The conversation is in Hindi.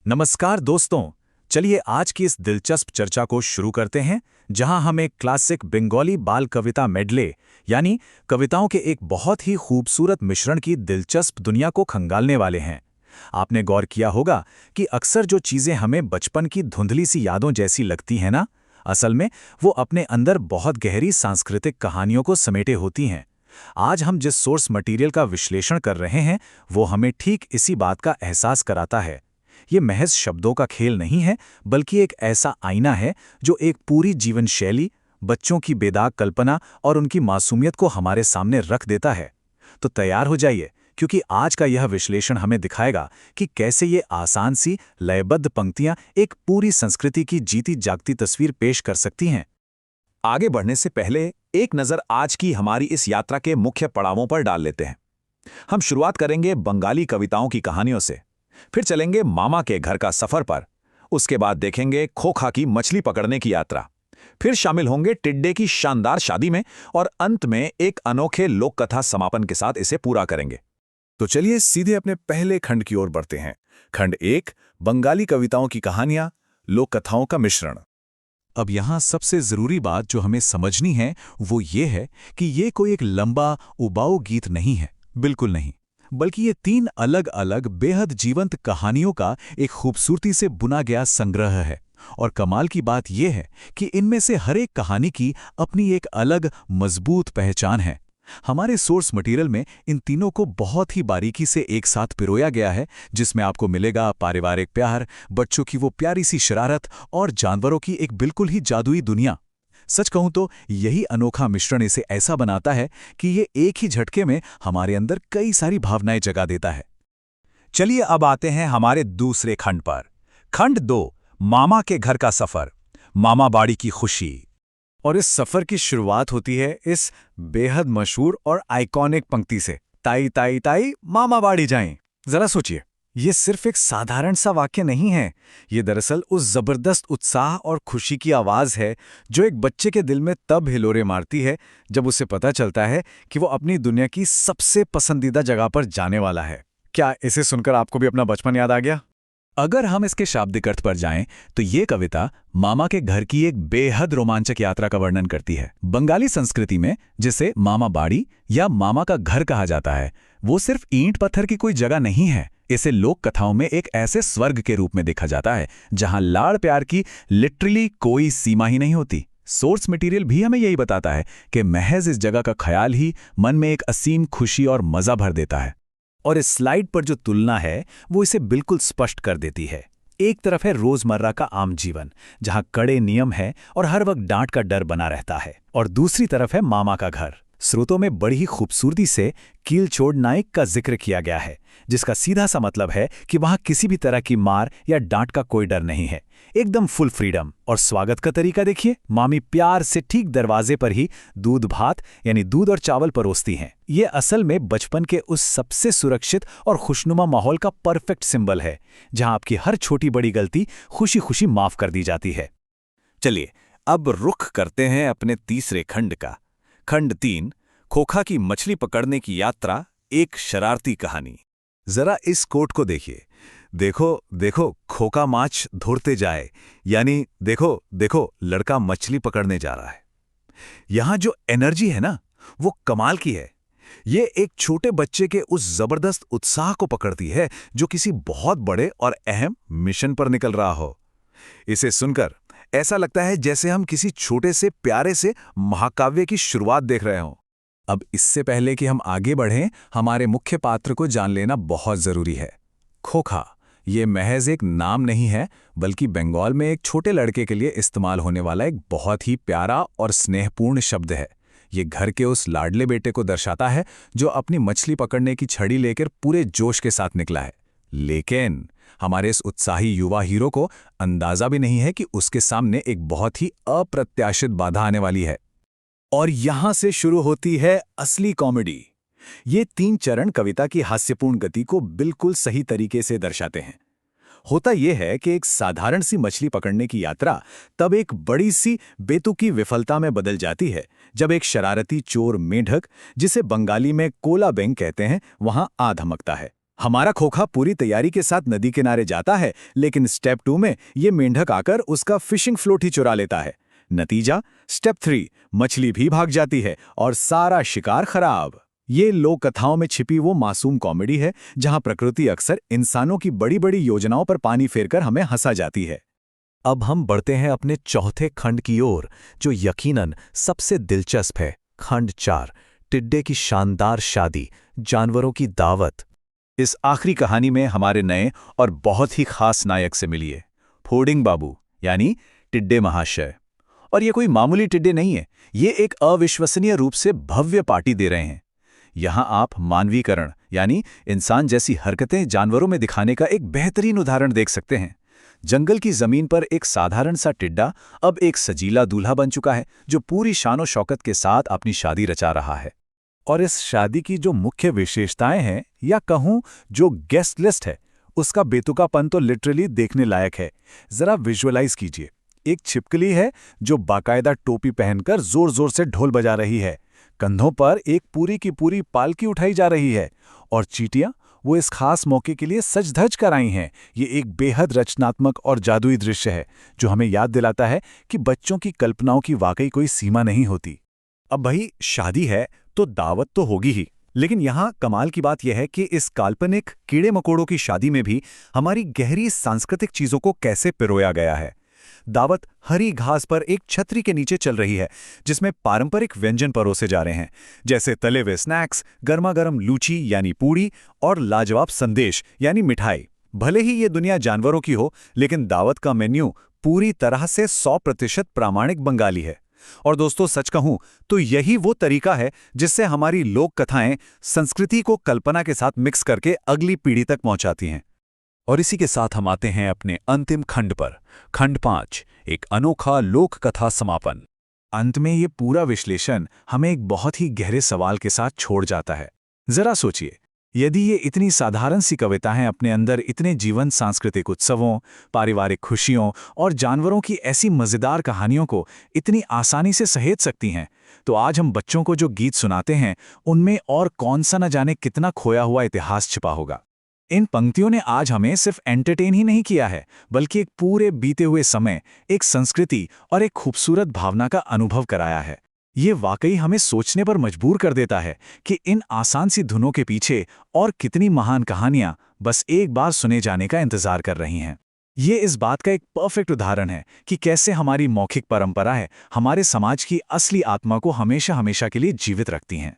नमस्कार दोस्तों। चलिए आज की इस दिलचस्प चर्चा को शुरू करते हैं, जहां हम एक क्लासिक बंगाली बाल कविता मेडले यानी कविताओं के एक बहुत ही खूबसूरत मिश्रण की दिलचस्प दुनिया को खंगालने वाले हैं। आपने गौर किया होगा कि अक्सर जो चीजें हमें बचपन की धुंधली सी यादों जैसी लगती हैं ना, असल में वो अपने अंदर बहुत गहरी सांस्कृतिक कहानियों को समेटे होती हैं। आज हम जिस सोर्स मटेरियल का विश्लेषण कर रहे हैं, वो हमें ठीक इसी बात का एहसास कराता है। ये महज शब्दों का खेल नहीं है, बल्कि एक ऐसा आईना है जो एक पूरी जीवन शैली, बच्चों की बेदाग कल्पना और उनकी मासूमियत को हमारे सामने रख देता है। तो तैयार हो जाइए, क्योंकि आज का यह विश्लेषण हमें दिखाएगा कि कैसे ये आसान सी लयबद्ध पंक्तियां एक पूरी संस्कृति की जीती जागती तस्वीर पेश कर सकती हैं। आगे बढ़ने से पहले एक नज़र आज की हमारी इस यात्रा के मुख्य पड़ावों पर डाल लेते हैं। हम शुरुआत करेंगे बंगाली कविताओं की कहानियों से, फिर चलेंगे मामा के घर का सफर पर, उसके बाद देखेंगे खोखा की मछली पकड़ने की यात्रा, फिर शामिल होंगे टिड्डे की शानदार शादी में, और अंत में एक अनोखे लोक कथा समापन के साथ इसे पूरा करेंगे। तो चलिए सीधे अपने पहले खंड की ओर बढ़ते हैं। खंड 1, बंगाली कविताओं की कहानियां, लोक कथाओं का मिश्रण। अब यहाँ सबसे जरूरी बात जो हमें समझनी है वो ये है कि ये कोई एक लंबा उबाऊ गीत नहीं है, बिल्कुल नहीं, बल्कि ये 3 अलग अलग बेहद जीवंत कहानियों का एक खूबसूरती से बुना गया संग्रह है। और कमाल की बात यह है कि इनमें से हर एक कहानी की अपनी एक अलग मजबूत पहचान है। हमारे सोर्स मटेरियल में इन तीनों को बहुत ही बारीकी से एक साथ पिरोया गया है, जिसमें आपको मिलेगा पारिवारिक प्यार, बच्चों की वो प्यारी सी शरारत और जानवरों की एक बिल्कुल ही जादुई दुनिया। सच कहूं तो यही अनोखा मिश्रण इसे ऐसा बनाता है कि ये एक ही झटके में हमारे अंदर कई सारी भावनाएं जगा देता है। चलिए अब आते हैं हमारे दूसरे खंड पर। खंड 2, मामा के घर का सफर, मामा बाड़ी की खुशी। और इस सफर की शुरुआत होती है इस बेहद मशहूर और आइकॉनिक पंक्ति से, ताई ताई ताई मामा बाड़ी जाएं। जरा सोचिए, ये सिर्फ एक साधारण सा वाक्य नहीं है। ये दरअसल उस जबरदस्त उत्साह और खुशी की आवाज है जो एक बच्चे के दिल में तब हिलोरे मारती है जब उसे पता चलता है कि वो अपनी दुनिया की सबसे पसंदीदा जगह पर जाने वाला है। क्या इसे सुनकर आपको भी अपना बचपन याद आ गया? अगर हम इसके शाब्दिक अर्थ पर जाएं तो ये कविता मामा के घर की एक बेहद रोमांचक यात्रा का वर्णन करती है। बंगाली संस्कृति में जिसे मामा बाड़ी या मामा का घर कहा जाता है, वो सिर्फ ईंट पत्थर की कोई जगह नहीं है। इसे लोक कथाओं में एक ऐसे स्वर्ग के रूप में देखा जाता है जहां लाड़ प्यार की लिटरली कोई सीमा ही नहीं होती। सोर्स मटेरियल भी हमें यही बताता है कि महज इस जगह का ख्याल ही मन में एक असीम खुशी और मजा भर देता है। और इस स्लाइड पर जो तुलना है वो इसे बिल्कुल स्पष्ट कर देती है। एक तरफ है रोजमर्रा का आम जीवन, जहां कड़े नियम है और हर वक्त डांट का डर बना रहता है, और दूसरी तरफ है मामा का घर। स्रोतों में बड़ी ही खूबसूरती से कीलचोड़ नाइक का जिक्र किया गया है, जिसका सीधा सा मतलब है कि वहां किसी भी तरह की मार या डांट का कोई डर नहीं है, एकदम फुल फ्रीडम। और स्वागत का तरीका देखिए, मामी प्यार से ठीक दरवाजे पर ही दूध भात यानी दूध और चावल परोसती हैं। ये असल में बचपन के उस सबसे सुरक्षित और खुशनुमा माहौल का परफेक्ट सिंबल है, जहां आपकी हर छोटी बड़ी गलती खुशी खुशी माफ कर दी जाती है। चलिए अब रुख करते हैं अपने तीसरे खंड का। खंड 3, खोखा की मछली पकड़ने की यात्रा, एक शरारती कहानी। जरा इस कोट को देखिए, देखो देखो खोखा माछ धोरते जाए, यानी देखो देखो लड़का मछली पकड़ने जा रहा है। यहां जो एनर्जी है ना, वो कमाल की है। ये एक छोटे बच्चे के उस जबरदस्त उत्साह को पकड़ती है जो किसी बहुत बड़े और अहम मिशन पर निकल रहा हो। इसे सुनकर ऐसा लगता है जैसे हम किसी छोटे से प्यारे से महाकाव्य की शुरुआत देख रहे हों। अब इससे पहले कि हम आगे बढ़ें, हमारे मुख्य पात्र को जान लेना बहुत जरूरी है। खोखा ये महज एक नाम नहीं है, बल्कि बंगाल में एक छोटे लड़के के लिए इस्तेमाल होने वाला एक बहुत ही प्यारा और स्नेहपूर्ण शब्द है। ये घर के उस लाडले बेटे को दर्शाता है जो अपनी मछली पकड़ने की छड़ी लेकर पूरे जोश के साथ निकला है। लेकिन हमारे इस उत्साही युवा हीरो को अंदाजा भी नहीं है कि उसके सामने एक बहुत ही अप्रत्याशित बाधा आने वाली है। और यहां से शुरू होती है असली कॉमेडी। ये 3 चरण कविता की हास्यपूर्ण गति को बिल्कुल सही तरीके से दर्शाते हैं। होता यह है कि एक साधारण सी मछली पकड़ने की यात्रा तब एक बड़ी सी बेतुकी विफलता में बदल जाती है जब एक शरारती चोर मेंढक, जिसे बंगाली में कोला बेंग कहते हैं, वहां आ धमकता है। हमारा खोखा पूरी तैयारी के साथ नदी किनारे जाता है, लेकिन स्टेप 2 में ये मेंढक आकर उसका फिशिंग फ्लोट ही चुरा लेता है। नतीजा स्टेप 3, मछली भी भाग जाती है और सारा शिकार खराब। ये लोक कथाओं में छिपी वो मासूम कॉमेडी है जहां प्रकृति अक्सर इंसानों की बड़ी बड़ी योजनाओं पर पानी फेरकर हमें हंसा जाती है। अब हम बढ़ते हैं अपने चौथे खंड की ओर, जो यकीनन सबसे दिलचस्प है। खंड 4, टिड्डे की शानदार शादी, जानवरों की दावत। इस आखिरी कहानी में हमारे नए और बहुत ही खास नायक से मिलिए, फोर्डिंग बाबू यानी टिड्डे महाशय। और ये कोई मामूली टिड्डे नहीं है, ये एक अविश्वसनीय रूप से भव्य पार्टी दे रहे हैं। यहाँ आप मानवीकरण यानी इंसान जैसी हरकतें जानवरों में दिखाने का एक बेहतरीन उदाहरण देख सकते हैं। जंगल की जमीन पर एक साधारण सा टिड्डा अब एक सजीला दूल्हा बन चुका है, जो पूरी शानो शौकत के साथ अपनी शादी रचा रहा है। और इस शादी की जो मुख्य विशेषताएं हैं, या कहूं जो गेस्ट लिस्ट है, उसका बेतुकापन तो लिटरली देखने लायक है। जरा विजुअलाइज कीजिए। एक छिपकली है जो बाकायदा टोपी पहनकर जोर जोर से ढोल बजा रही है। कंधों पर एक पूरी की पूरी पालकी उठाई जा रही है। और चींटियां वो इस खास मौके के लिए सज धज कर आई हैं। ये एक बेहद रचनात्मक और जादुई दृश्य है, जो हमें याद दिलाता है कि बच्चों की कल्पनाओं की वाकई कोई सीमा नहीं होती। अब भाई, शादी है तो दावत तो होगी ही, लेकिन यहाँ कमाल की बात यह है कि इस काल्पनिक कीड़े मकोड़ों की शादी में भी हमारी गहरी सांस्कृतिक चीजों को कैसे पिरोया गया है। दावत हरी घास पर एक छतरी के नीचे चल रही है, जिसमें पारंपरिक व्यंजन परोसे जा रहे हैं, जैसे तले हुए स्नैक्स, गर्मा-गर्म लूची यानी पूड़ी और लाजवाब संदेश यानी मिठाई। भले ही ये दुनिया जानवरों की हो, लेकिन दावत का मेन्यू पूरी तरह से 100% प्रामाणिक बंगाली है। और दोस्तों, सच कहूं तो यही वो तरीका है जिससे हमारी लोक कथाएं संस्कृति को कल्पना के साथ मिक्स करके अगली पीढ़ी तक पहुंचाती हैं। और इसी के साथ हम आते हैं अपने अंतिम खंड पर, खंड 5, एक अनोखा लोक कथा समापन। अंत में ये पूरा विश्लेषण हमें एक बहुत ही गहरे सवाल के साथ छोड़ जाता है। जरा सोचिए, यदि ये इतनी साधारण सी कविताएं अपने अंदर इतने जीवंत सांस्कृतिक उत्सवों, पारिवारिक खुशियों और जानवरों की ऐसी मज़ेदार कहानियों को इतनी आसानी से सहेज सकती हैं, तो आज हम बच्चों को जो गीत सुनाते हैं, उनमें और कौन सा न जाने कितना खोया हुआ इतिहास छिपा होगा। इन पंक्तियों ने आज हमें सिर्फ एंटरटेन ही नहीं किया है, बल्कि एक पूरे बीते हुए समय, एक संस्कृति और एक खूबसूरत भावना का अनुभव कराया है। ये वाकई हमें सोचने पर मजबूर कर देता है कि इन आसान सी धुनों के पीछे और कितनी महान कहानियां बस एक बार सुने जाने का इंतजार कर रही हैं। ये इस बात का एक परफेक्ट उदाहरण है कि कैसे हमारी मौखिक परंपराएं हमारे समाज की असली आत्मा को हमेशा हमेशा के लिए जीवित रखती हैं।